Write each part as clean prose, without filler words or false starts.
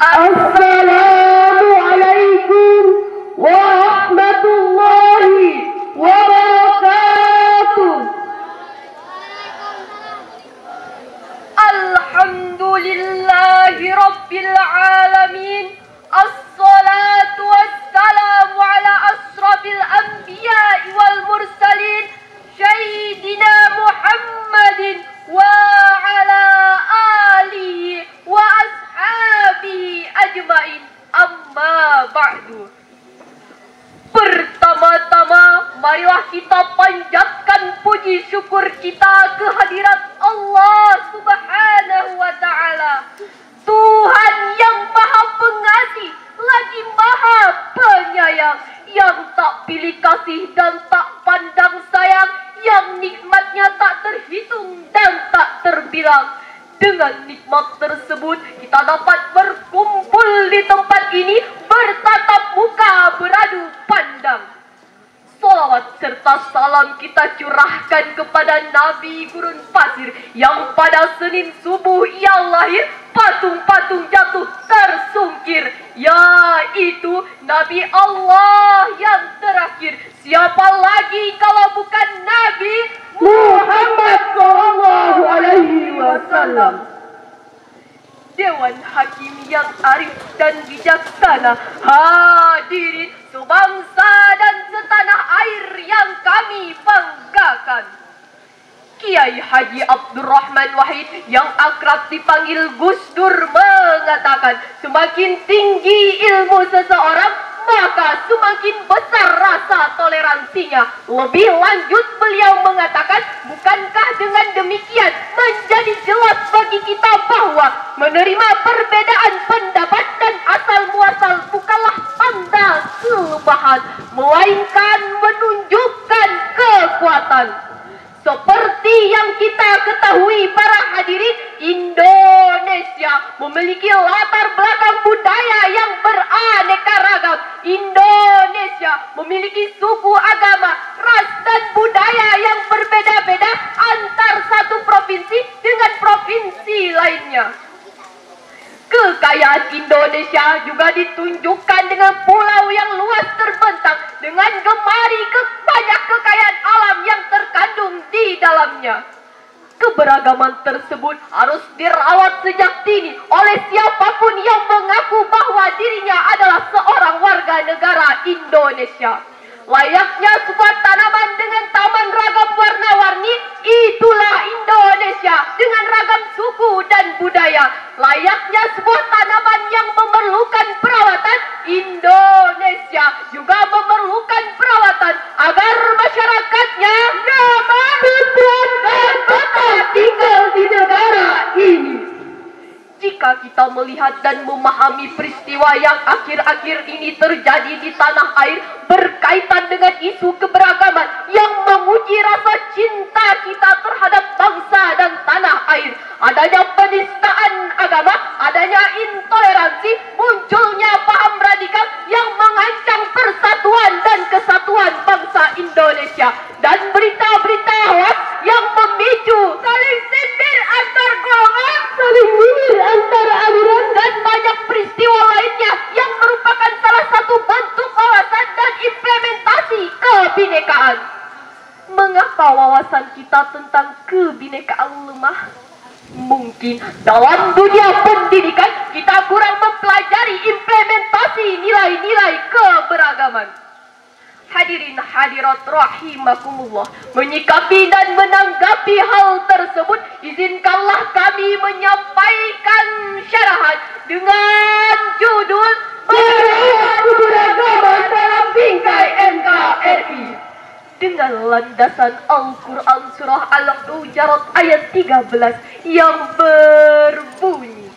Assalamualaikum warahmatullahi wabarakatuh. Alhamdulillahi rabbil alamin. Assalatu wassalamu ala asrafil anbiya'i wal mursalin Sayyidina Muhammadin wa ala alihi wa ashabihi ajmain. Amma ba'du. Pertama-tama, marilah kita panjatkan puji syukur kita kehadirat Allah Subhanahu wa ta'ala, Tuhan yang maha pengasih lagi maha penyayang, yang tak pilih kasih dan tak pandang sayang, yang nikmatnya tak terhitung dan tak terbilang. Dengan nikmat tersebut, kita dapat berkumpul di tempat ini, bertatap muka, beradu pandang. Salawat serta salam kita curahkan kepada Nabi Gurun Pasir yang pada Senin subuh ia lahir, patung-patung jatuh tersungkir, yaitu Nabi Allah yang terakhir. Siapa lagi kalau bukan Nabi Muhammad sallallahu alaihi wasallam. Dewan Hakim yang arif dan bijaksana, hadirin sebangsa dan setanah air yang kami banggakan. Kiai Haji Abdurrahman Wahid yang akrab dipanggil Gus Dur mengatakan, semakin tinggi ilmu seseorang, maka semakin besar rasa toleransinya. Lebih lanjut beliau mengatakan, bukankah dengan demikian menjadi jelas bagi kita bahwa menerima perbedaan pendapat dan asal muasal bukanlah tanda kelemahan, melainkan menunjukkan kekuatan. Seperti yang kita ketahui para hadirin, Indonesia memiliki latar belakang budaya yang beraneka ragam. Indonesia memiliki suku, agama, ras dan budaya yang berbeda-beda antar satu provinsi dengan provinsi lainnya. Kekayaan Indonesia juga ditunjukkan dengan pulau yang luas terbentang dengan gemari banyak kekayaan alam yang terkandung di dalamnya. Keberagaman tersebut harus dirawat sejak dini oleh siapapun yang mengaku bahwa dirinya adalah seorang warga negara Indonesia. Layaknya sebuah tanaman dengan taman ragam warna-warni, itulah Indonesia dengan ragam suku dan budaya. Layaknya sebuah tanaman yang memerlukan perawatan, Indonesia juga memerlukan perawatan agar masyarakatnya nyaman, tentram dan betah tinggal di negara ini. Jika kita melihat dan memahami peristiwa yang akhir-akhir ini terjadi di tanah air berkaitan dengan isu keberagaman yang menguji rasa cinta kita terhadap bangsa dan tanah air, adanya penistaan agama, adanya intoleransi, munculnya paham radikal yang mengancam persatuan dan kesatuan bangsa Indonesia, dan berita-berita hoax yang memicu saling sindir antar golongan, saling nyindir antar aliran, dan banyak peristiwa lainnya yang merupakan salah satu bentuk wawasan dan implementasi kebinekaan. Mengapa wawasan kita tentang kebinekaan lemah? Mungkin dalam dunia pendidikan kita kurang mempelajari implementasi nilai-nilai keberagaman. Hadirin hadirat rahimakumullah, menyikapi dan menanggapi hal tersebut, izinkanlah kami menyampaikan syarahan dengan judul Keberagaman dalam Bingkai NKRI, dengan landasan Al-Quran Surah Al-Hujurat ayat 13 yang berbunyi,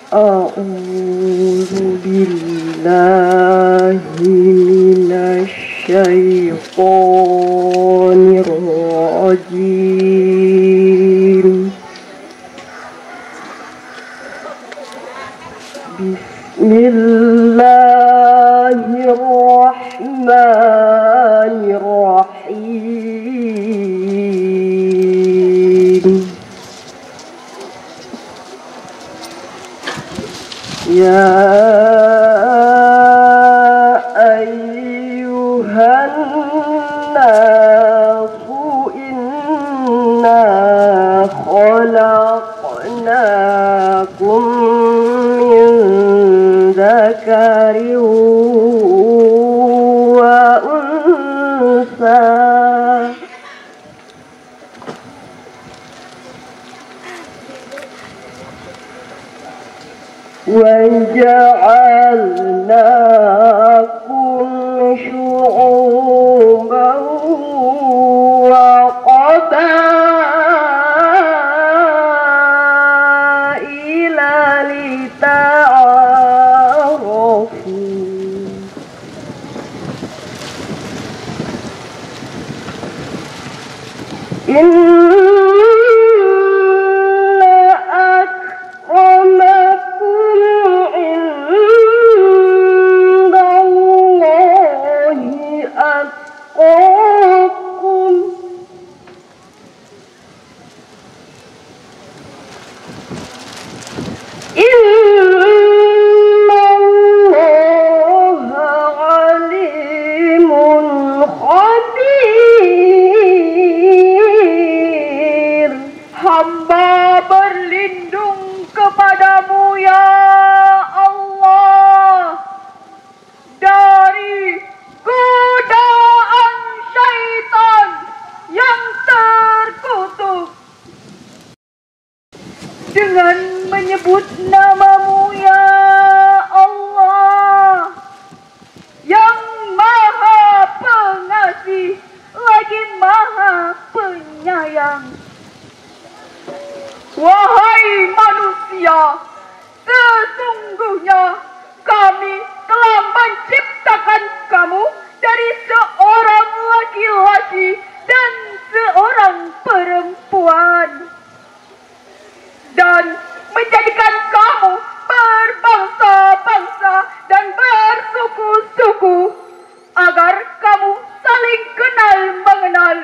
A'udzu billahi minasyaitonir rajim. Bismillahirrahmanirrahim. يا أيها الناس إنا خلقناكم من ذكر وأنثى وجعلناكم شعوبا وقبائل لتعارفوا إن hamba berlindung kepadamu ya Allah dari godaan syaitan yang terkutuk dengan menyebut namamu ya Allah yang maha pengasih lagi maha penyayang. Wahai manusia, sesungguhnya kami telah menciptakan kamu dari seorang laki-laki dan seorang perempuan dan menjadikan kamu berbangsa-bangsa dan bersuku-suku agar kamu saling kenal mengenal.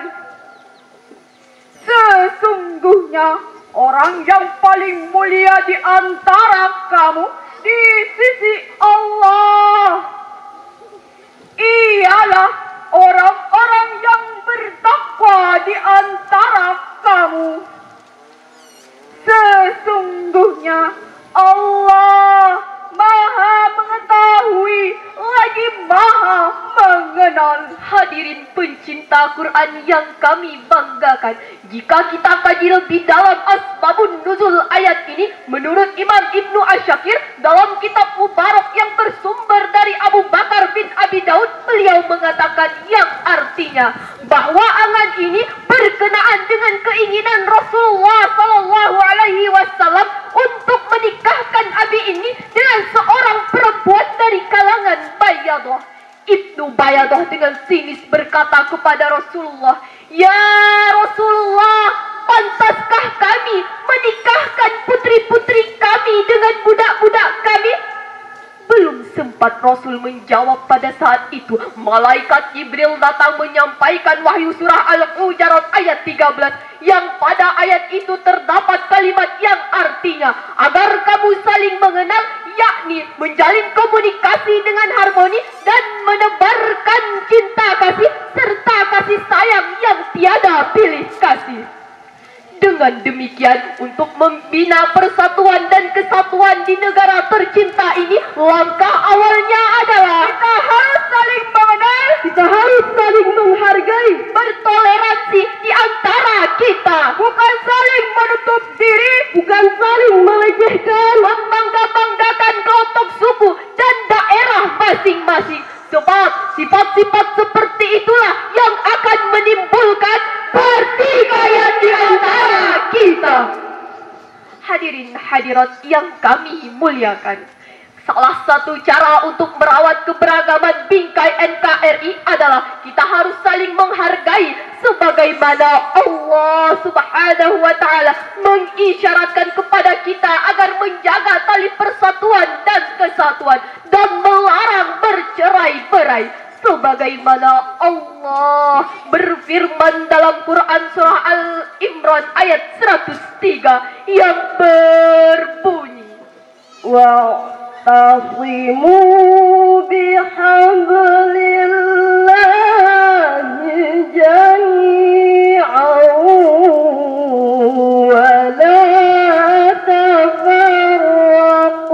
Sesungguhnya orang yang paling mulia di antara kamu di sisi Allah ialah orang-orang yang bertakwa di antara kamu. Sesungguhnya Allah maha mengetahui lagi maha mengenal. Hadirin pencinta Quran yang kami banggakan, jika kita kaji lebih dalam asbabun nuzul ayat ini, menurut Imam Ibnu Asyakir dalam kitab Mubarak yang bersumber dari Abu Bakar bin Abi Daud, beliau mengatakan yang artinya bahwa angan ini berkenaan dengan keinginan Rasulullah Sallallahu Alaihi Wasallam untuk menikahkan Abi ini dengan seorang perempuan dari kalangan Bayadah. Ibnu Bayadah dengan sinis berkata kepada Rasulullah, "Ya Rasulullah, pantaskah kami menikahkan putri-putri kami dengan budak-budak kami?" Belum sempat Rasul menjawab pada saat itu, malaikat Jibril datang menyampaikan wahyu surah Al-Hujurat ayat 13, yang pada ayat itu terdapat kalimat yang artinya agar kamu saling mengenal, yakni menjalin komunikasi dengan harmoni dan menebarkan cinta kasih serta kasih sayang yang tiada pilih kasih. Dengan demikian, untuk membina persatuan dan kesatuan di negara tercinta ini, langkah awalnya adalah kita harus saling mengenal, kita harus saling menghargai, bertoleransi di antara kita, bukan saling menutup diri, bukan saling melecehkan, membangga-banggakan kelompok suku dan daerah masing-masing. Sebab sifat-sifat seperti itulah yang akan menimbulkan pertikaian di antara kita. Hadirin hadirat yang kami muliakan, salah satu cara untuk merawat keberagaman bingkai NKRI adalah kita harus saling menghargai, sebagaimana Allah Subhanahu wa Ta'ala mengisyaratkan kepada kita agar menjaga tali persatuan dan kesatuan dan melarang bercerai-berai, sebagaimana Allah berfirman dalam Quran surah Al-Imran ayat 103 yang berbunyi, واعتصموا بحبل الله جميعا ولا تفرقوا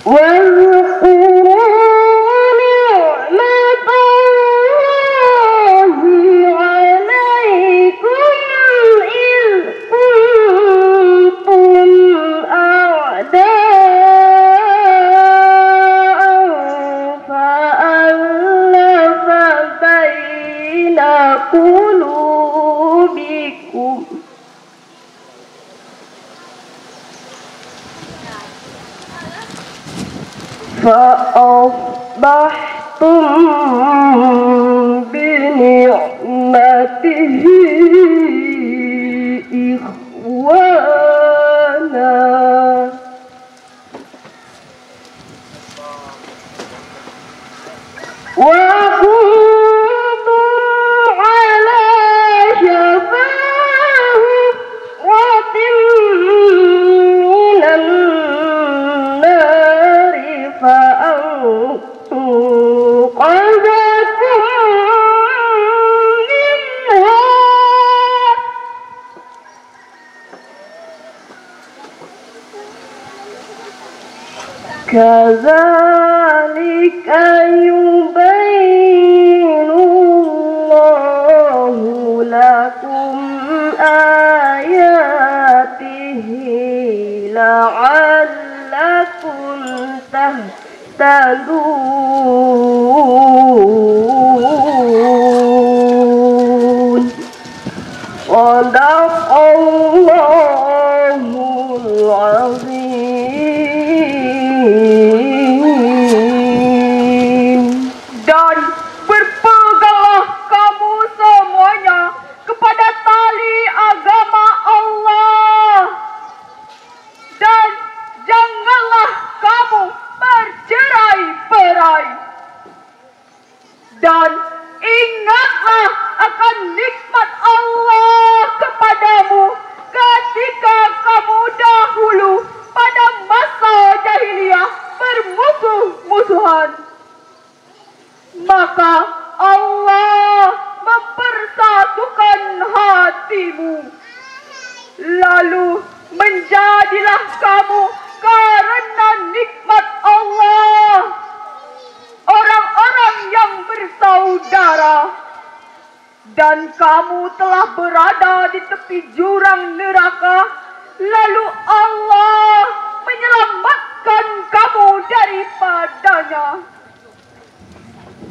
واذكروا نعمة الله عليكم إذ كنتم أعداء فألف بين قلوبكم فأصبحتم بنعمته إخوانا وكنتم على شفا حفرة من النار فأنقذكم منها كذلك يبين الله لكم آياته لعلكم تهتدون صدق الله العظيم. Dan berpeganglah kamu semuanya kepada tali agama Allah, dan janganlah kamu bercerai-berai, dan ingatlah akan nikmat Allah kepadamu ketika kamu dahulu pada masa jahiliyah bermusuh-musuhan. Maka Allah mempersatukan hatimu, lalu menjadilah kamu karena nikmat Allah orang-orang yang bersaudara, dan kamu telah berada di tepi jurang neraka, lalu Allah menyelamatkan kamu daripadanya.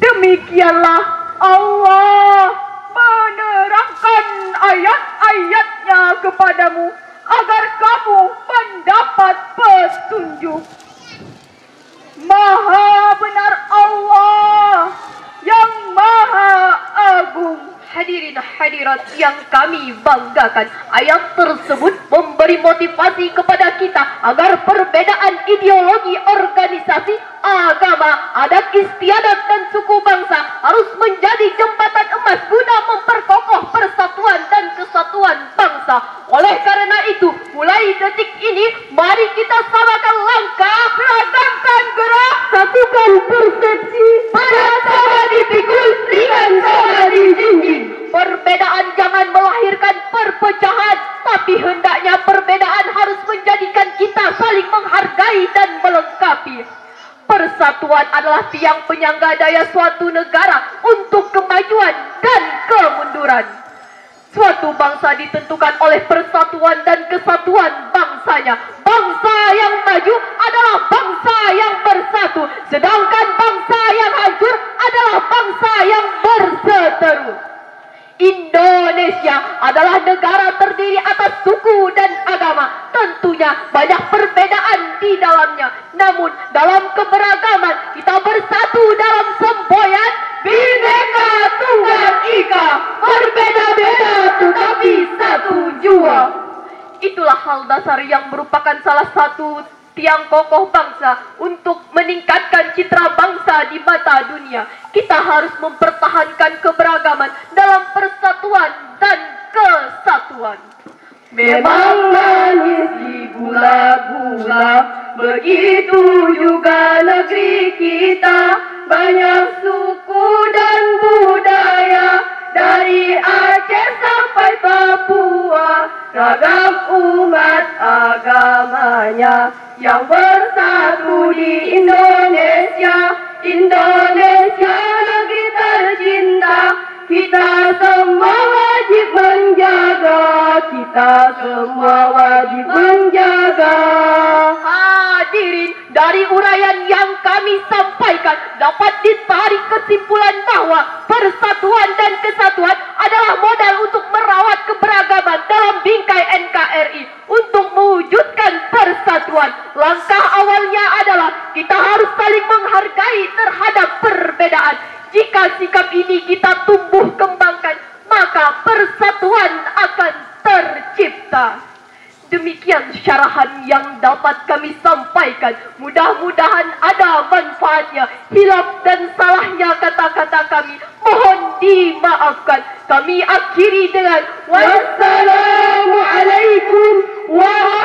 Demikianlah Allah menerangkan ayat-ayatnya kepadamu agar kamu mendapat petunjuk. Maha benar Allah yang maha agung. Hadirin hadirat yang kami banggakan, ayat tersebut memberi motivasi kepada kita agar perbedaan ideologi, organisasi, agama, adat istiadat dan suku bangsa harus menjadi jembatan emas guna memperkokoh persatuan dan kesatuan bangsa. Oleh karena itu, mulai detik ini, mari kita samakan langkah, ragamkan gerak, satukan persepsi, pada sama dipikul, ringan sama dijinjing. Perbedaan jangan melahirkan perpecahan, tapi hendaknya perbedaan harus menjadikan kita saling menghargai dan melengkapi. Persatuan adalah tiang penyangga daya suatu negara untuk kemajuan dan kemunduran. Suatu bangsa ditentukan oleh persatuan dan kesatuan bangsanya. Bangsa yang maju adalah bangsa yang bersatu, sedangkan bangsa yang hancur adalah bangsa yang berseteru. Indonesia adalah negara terdiri atas suku dan agama. Tentunya banyak perbedaan di dalamnya. Namun dalam keberagaman kita bersatu dalam semboyan Bhinneka Tunggal Ika. Berbeda-beda tetapi satu jua. Itulah hal dasar yang merupakan salah satu tiang kokoh bangsa untuk meningkatkan citra bangsa di mata dunia. Kita harus mempertahankan keberagaman dalam persatuan dan kesatuan. memang manis di gula-gula. Begitu juga negeri kita, banyak suku dan budaya. Dari Aceh sampai Papua, ragam umat agamanya yang bersatu di Indonesia. Indonesia negeri tercinta, kita semua wajib menjaga. Kita semua wajib menjaga. Hadirin, dari uraian yang kami sampaikan dapat ditarik kesimpulan bahwa persatuan dan kesatuan adalah modal untuk merawat keberagaman dalam bingkai NKRI. Untuk mewujudkan persatuan, langkah awalnya adalah kita harus saling menghargai terhadap perbedaan. Jika sikap ini kita tumbuh kembangkan, maka persatuan akan tercipta. Demikian syarahan yang dapat kami sampaikan. Mudah-mudahan ada manfaatnya. Hilaf dan salahnya kata-kata kami mohon dimaafkan. Kami akhiri dengan wassalamualaikum warahmatullahi